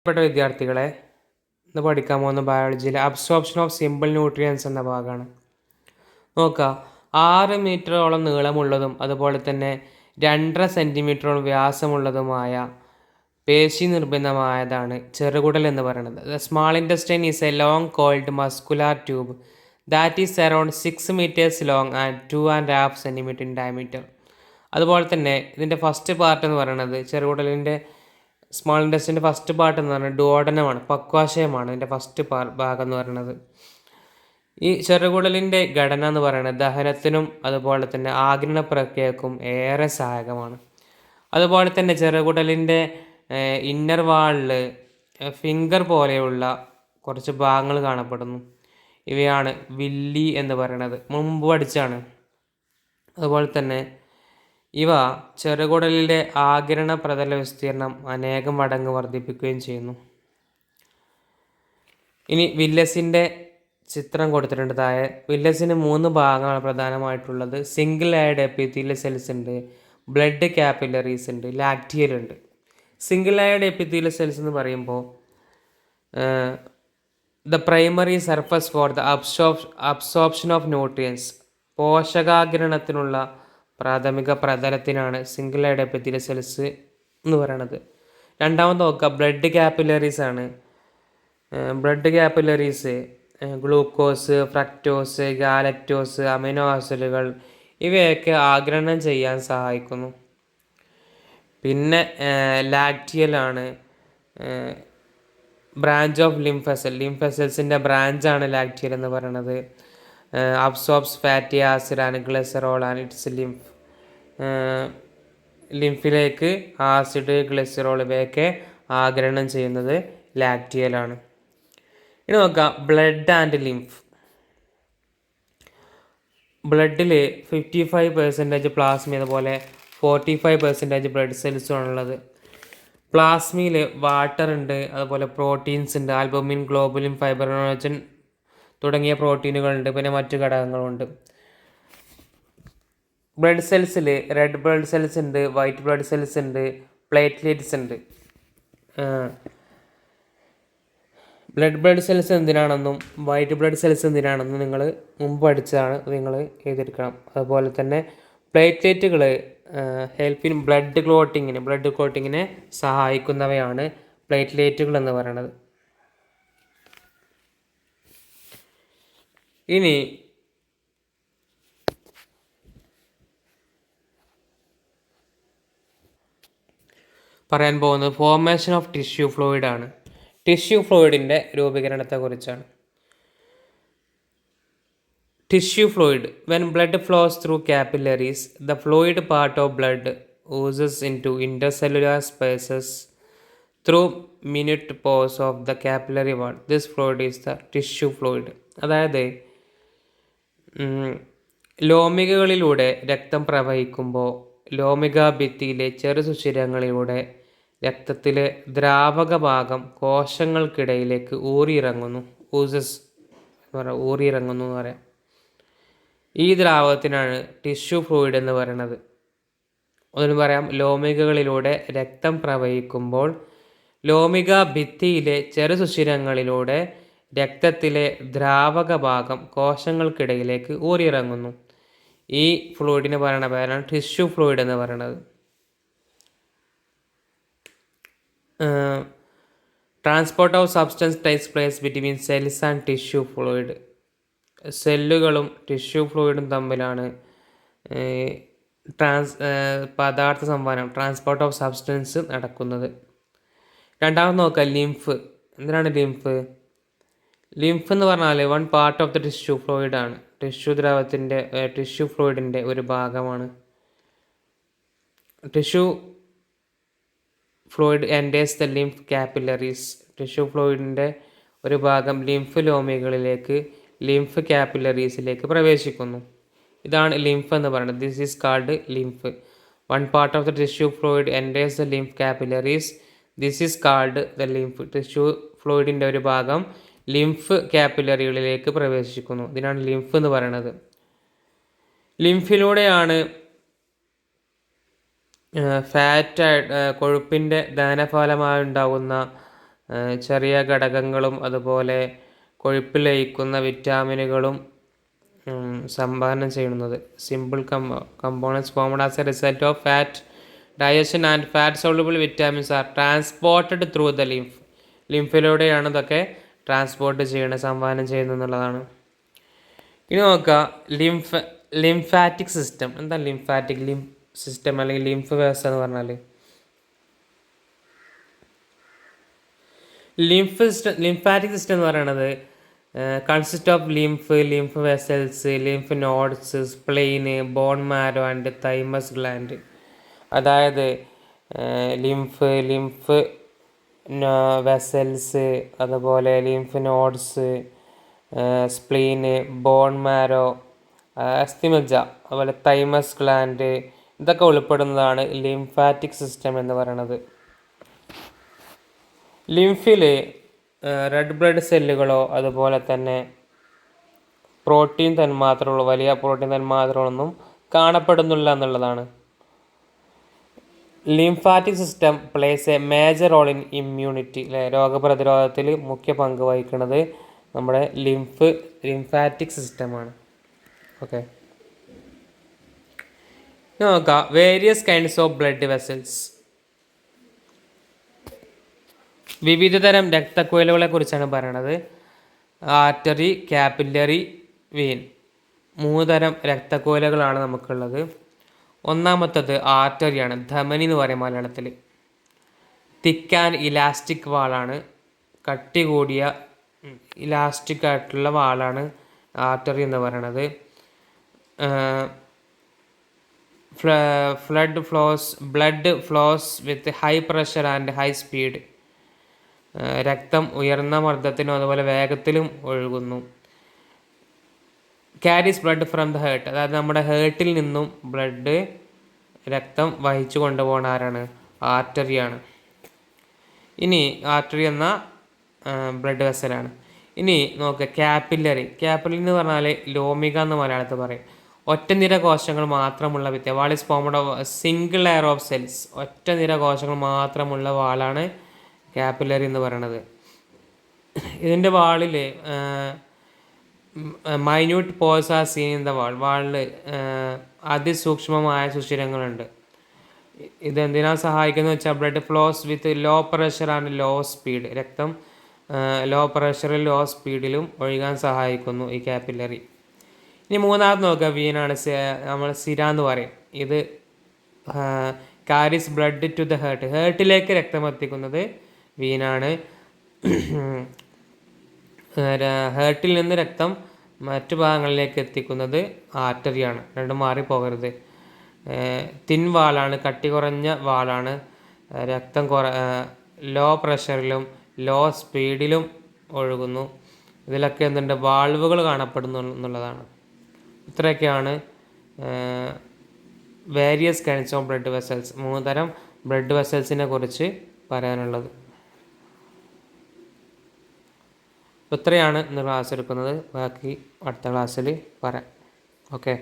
പ്പെട്ട വിദ്യാർത്ഥികളെ, ഇന്ന് പഠിക്കാൻ പോകുന്ന ബയോളജിയിലെ അബ്സോർപ്ഷൻ ഓഫ് സിമ്പിൾ ന്യൂട്രിയൻസ് എന്ന ഭാഗമാണ്. നോക്കുക, 6 മീറ്ററോളം നീളമുള്ളതും അതുപോലെ തന്നെ 2.5 സെൻറ്റിമീറ്ററോളം വ്യാസമുള്ളതുമായ പേശി നിർമ്മിതമായതാണ് ചെറുകുടൽ എന്ന് പറയുന്നത്. The small intestine is a long coiled muscular tube that is around 6 meters long and 2.5 centimeter in diameter. അതുപോലെ തന്നെ ഇതിൻ്റെ ഫസ്റ്റ് പാർട്ട് എന്ന് പറയുന്നത് ചെറുകുടലിൻ്റെ സ്മോൾ ഇൻറ്റസ്റ്റിൻ്റെ ഫസ്റ്റ് പാർട്ട് എന്ന് പറയുന്നത് ഡുയോഡനമാണ്, പക്വാശയമാണ് ഇതിൻ്റെ ഫസ്റ്റ് ഭാഗം എന്ന് പറയുന്നത്. ഈ ചെറുകുടലിൻ്റെ ഘടന എന്ന് പറയുന്നത് ദഹനത്തിനും അതുപോലെ തന്നെ ആഗിരണ പ്രക്രിയക്കും ഏറെ സഹായകമാണ്. അതുപോലെ തന്നെ ചെറുകുടലിൻ്റെ ഇന്നർ വാളിൽ ഫിംഗർ പോലെയുള്ള കുറച്ച് ഭാഗങ്ങൾ കാണപ്പെടുന്നു. ഇവയാണ് വില്ലി എന്ന് പറയുന്നത്, മുമ്പ് പഠിച്ചാണ്. അതുപോലെ തന്നെ ഇവ ചെറുകുടലിലെ ആഗിരണ പ്രതല വിസ്തീർണം അനേകം മടങ്ങ് വർദ്ധിപ്പിക്കുകയും ചെയ്യുന്നു. ഇനി വില്ലസിൻ്റെ ചിത്രം കൊടുത്തിട്ടുണ്ട് താഴെ. വില്ലസിന് 3 ഭാഗങ്ങളാണ് പ്രധാനമായിട്ടുള്ളത്. സിംഗിൾ ലെയർഡ് എപ്പിത്തീലിയൽ സെൽസ് ഉണ്ട്, ബ്ലഡ് കാപ്പിലറീസ് ഉണ്ട്, ലാക്റ്റിയൽ ഉണ്ട്. സിംഗിൾ ലെയർഡ് എപ്പിത്തീലിയൽ സെൽസ് എന്ന് പറയുമ്പോൾ the primary surface for the absorption of nutrients, പോഷകാകിരണത്തിനുള്ള പ്രാഥമിക പ്രതലത്തിനാണ് സിംഗിൾ ലെയർഡ് എപ്പിത്തീലിയൽ സെൽസ് എന്ന് പറയുന്നത്. രണ്ടാമത് നോക്കുക, ബ്ലഡ് കാപ്പിലറീസ് ആണ്. Blood capillaries glucose, fructose, galactose, amino ആസിഡുകൾ ഇവയൊക്കെ ആഗിരണം ചെയ്യാൻ സഹായിക്കുന്നു. പിന്നെ ലാക്റ്റിയലാണ്, ബ്രാഞ്ച് ഓഫ് ലിംഫസെൽസിൻ്റെ ബ്രാഞ്ചാണ് ലാക്റ്റിയൽ എന്ന് പറയുന്നത്. Absorbs fatty acid and glycerol and its ലിംഫിലേക്ക് ആസിഡ്, ഗ്ലിസറോൾ ഇവയൊക്കെ ആഗിരണം ചെയ്യുന്നത് ലാക്റ്റിയലാണ്. ഇനി നോക്കാം, ബ്ലഡ് ആൻഡ് ലിംഫ്. ബ്ലഡിൽ 55% പ്ലാസ്മ, അതുപോലെ 45% ബ്ലഡ് സെൽസുമാണുള്ളത്. പ്ലാസ്മയിൽ വാട്ടർ ഉണ്ട്, അതുപോലെ പ്രോട്ടീൻസ് ഉണ്ട്, ആൽബുമിൻ, ഗ്ലോബുലിൻ, ഫൈബ്രിനോജൻ തുടങ്ങിയ പ്രോട്ടീനുകളുണ്ട്, പിന്നെ മറ്റു ഘടകങ്ങളുണ്ട്. ബ്ലഡ് സെൽസിൽ റെഡ് ബ്ലഡ് സെൽസ് ഉണ്ട്, വൈറ്റ് ബ്ലഡ് സെൽസ് ഉണ്ട്, പ്ലേറ്റ്ലെറ്റ്സ് ഉണ്ട്. ബ്ലഡ് സെൽസ് എന്തിനാണെന്നും വൈറ്റ് ബ്ലഡ് സെൽസ് എന്തിനാണെന്നും നിങ്ങൾ മുമ്പ് പഠിച്ചതാണ്, നിങ്ങൾ എഴുതിയെടുക്കണം. അതുപോലെ തന്നെ പ്ലേറ്റ്ലെറ്റുകൾ ബ്ലഡ് ക്ലോട്ടിങ്ങിനെ സഹായിക്കുന്നവയാണ് പ്ലേറ്റ്ലെറ്റുകൾ എന്ന് പറയുന്നത്. ഇനി പറയാൻ പോകുന്നത് ഫോർമേഷൻ ഓഫ് ടിഷ്യൂ ഫ്ലൂയിഡ് ആണ്. ടിഷ്യൂ ഫ്ലൂയിഡിൻ്റെ രൂപീകരണത്തെക്കുറിച്ചാണ്. Tissue fluid, when blood flows through capillaries the fluid part of blood oozes into intercellular spaces through minute pores of the capillary wall. This fluid is the tissue fluid. അതായത് ലോമികകളിലൂടെ രക്തം പ്രവഹിക്കുമ്പോൾ ലോമിക ഭിത്തിയിലെ ചെറു സുഷിരങ്ങളിലൂടെ രക്തത്തിലെ ദ്രാവക ഭാഗം കോശങ്ങൾക്കിടയിലേക്ക് ഊറിയിറങ്ങുന്നു എന്ന് പറയാം. ഈ ദ്രാവകത്തിനാണ് ടിഷ്യൂ ഫ്ലൂയിഡ് എന്ന് പറയുന്നത്. ഒന്നും പറയാം, ലോമികകളിലൂടെ രക്തം പ്രവഹിക്കുമ്പോൾ ലോമിക ഭിത്തിയിലെ ചെറു സുഷിരങ്ങളിലൂടെ രക്തത്തിലെ ദ്രാവക ഭാഗം കോശങ്ങൾക്കിടയിലേക്ക് ഊറിയിറങ്ങുന്നു. ഈ ഫ്ലൂയിഡിന് പറയുന്ന പേരാണ് ടിഷ്യൂ ഫ്ലൂയിഡ് എന്ന് പറയുന്നത്. Transport of substance takes place between cells and tissue fluid. സെല്ലുകളും ടിഷ്യൂ ഫ്ലൂയിഡും തമ്മിലാണ് പദാർത്ഥ സംവഹനം, ട്രാൻസ്പോർട്ട് ഓഫ് സബ്സ്റ്റൻസ് നടക്കുന്നത്. രണ്ടാമത് നോക്കുക, ലിംഫ്. എന്തിനാണ് ലിംഫ്? ലിംഫ് എന്ന് പറഞ്ഞാൽ one part of the tissue fluid ആണ്. ടിഷ്യൂ ഫ്ലൂയിഡിൻ്റെ ഒരു ഭാഗമാണ്. Tissue fluid enters the lymph capillaries. Tissue ഫ്ലൂയിഡിൻ്റെ ഒരു ഭാഗം ലിംഫ് ലോമികളിലേക്ക്, ലിംഫ് കാപ്പിലറീസിലേക്ക് പ്രവേശിക്കുന്നു. ഇതാണ് ലിംഫ് എന്ന് പറയുന്നത്. This is called lymph. One part of the tissue fluid enters the lymph capillaries. This is called the lymph. Tissue ഫ്ലൂയിഡിൻ്റെ ഒരു ഭാഗം ലിംഫ് കാപ്പിലറികളിലേക്ക് പ്രവേശിക്കുന്നു. ഇതിനാണ് ലിംഫ് എന്ന് പറയുന്നത്. ലിംഫിലൂടെയാണ് ഫാറ്റ് കൊഴുപ്പിൻ്റെ ദഹനഫലമായി ഉണ്ടാകുന്ന ചെറിയ ഘടകങ്ങളും അതുപോലെ കൊഴുപ്പിൽ ലയിക്കുന്ന വിറ്റാമിനുകളും സംഭാവന ചെയ്യുന്നത്. Simple components formed as a result of fat digestion and fat soluble vitamins are transported through the ലിംഫിലൂടെയാണ് ഇതൊക്കെ ട്രാൻസ്പോർട്ട് ചെയ്യണത്, സംഭാവന ചെയ്യുന്നത് എന്നുള്ളതാണ്. ഇനി നോക്കുക ലിംഫാറ്റിക് സിസ്റ്റം. എന്താ ലിംഫാറ്റിക് സിസ്റ്റം അല്ലെങ്കിൽ ലിംഫ് വ്യവസ്ഥ എന്ന് പറഞ്ഞാൽ? ലിംഫാറ്റിക് സിസ്റ്റം എന്ന് പറയുന്നത് consist of lymph vessels, lymph nodes, spleen, bone marrow and thymus gland. അതായത് ലിംഫ് വെസൽസ്, അതുപോലെ lymph nodes, spleen, bone marrow, അസ്ഥിമജ്ജ, അതുപോലെ തൈമസ് ഗ്ലാൻഡ്, ഇതൊക്കെ ഉൾപ്പെടുന്നതാണ് ലിംഫാറ്റിക് സിസ്റ്റം എന്ന് പറയുന്നത്. ലിംഫിൽ റെഡ് ബ്ലഡ് സെല്ലുകളോ അതുപോലെ തന്നെ പ്രോട്ടീൻ തന്മാത്രകളോ, വലിയ പ്രോട്ടീൻ തന്മാത്രകളൊന്നും കാണപ്പെടുന്നില്ല എന്നുള്ളതാണ്. Lymphatic system plays a major role in immunity. രോഗപ്രതിരോധത്തിൽ മുഖ്യ പങ്ക് വഹിക്കുന്നത് നമ്മുടെ ലിംഫാറ്റിക് സിസ്റ്റമാണ്. ഓക്കെ, നോക്കാം various kinds of blood vessels. വിവിധ തരം രക്തക്കുഴലുകളെ കുറിച്ചാണ് പറയുന്നത്. ആർട്ടറി, കാപ്പില്ലറി, വെയിൻ, 3 തരം രക്തക്കുഴലുകളാണ് നമുക്കുള്ളത്. ഒന്നാമത്തത് ആർട്ടറിയാണ്, ധമനി എന്ന് പറയും മലയാളത്തിൽ. തിക്ക് ആൻഡ് ഇലാസ്റ്റിക് വാളാണ്, കട്ടി കൂടിയ ഇലാസ്റ്റിക് ആയിട്ടുള്ള വാളാണ് ആർട്ടറി എന്ന് പറയുന്നത്. Blood flows with high pressure and high speed. രക്തം ഉയർന്ന മർദ്ദത്തിനും അതുപോലെ വേഗത്തിലും ഒഴുകുന്നു. Carries blood from the heart, അതായത് നമ്മുടെ ഹേർട്ടിൽ നിന്നും രക്തം വഹിച്ചു കൊണ്ടുപോകുന്ന ആരാണ്? ആർട്ടറിയാണ്. ഇനി ആർട്ടറി എന്ന ബ്ലഡ് വെസലാണ്. ഇനി നോക്കുക കാപ്പില്ലറി എന്ന് പറഞ്ഞാൽ ലോമിക എന്ന് മലയാളത്തിൽ പറയും. ഒറ്റ നിര കോശങ്ങൾ മാത്രമുള്ള wall is formed of single layer of cells. ഒറ്റ നിര കോശങ്ങൾ മാത്രമുള്ള വാളാണ് കാപ്പില്ലറി എന്ന് പറയുന്നത്. ഇതിൻ്റെ വാളിൽ minute pores are seen in the വാളിൽ അതിസൂക്ഷ്മമായ സുഷിരങ്ങളുണ്ട്. ഇതെന്തിനാണ് സഹായിക്കുന്നത് വെച്ചാൽ blood flows with low pressure and low speed. രക്തം ലോ പ്രഷറിൽ ലോ സ്പീഡിലും ഒഴുകാൻ സഹായിക്കുന്നു ഈ കാപ്പില്ലറി. ഇനി മൂന്നാമത് നോക്കുക വീനാണ്, നമ്മൾ സിര എന്ന് പറയും. ഇത് കാരീസ് ബ്ലഡ് ടു ദ ഹേർട്ടിലേക്ക് രക്തം എത്തിക്കുന്നത് വീനാണ്. ഹേർട്ടിൽ നിന്ന് രക്തം മറ്റു ഭാഗങ്ങളിലേക്ക് എത്തിക്കുന്നത് ആർട്ടറിയാണ്. രണ്ടും മാറിപ്പോകരുത്. തിൻ വാളാണ്, കട്ടി കുറഞ്ഞ വാളാണ്. രക്തം ലോ പ്രഷറിലും ലോ സ്പീഡിലും ഒഴുകുന്നു. ഇതിലൊക്കെ എന്തുണ്ട്? വാൾവുകൾ കാണപ്പെടുന്നു എന്നുള്ളതാണ്. ഇത്രയൊക്കെയാണ് various kinds of blood vessels, 3 തരം ബ്ലഡ് വെസൽസിനെ കുറിച്ച് പറയാനുള്ളത്. ഇത്രയാണ് ഇന്ന് ക്ലാസ് എടുക്കുന്നത്. ബാക്കി അടുത്ത ക്ലാസ്സിൽ പറയാം. ഓക്കെ.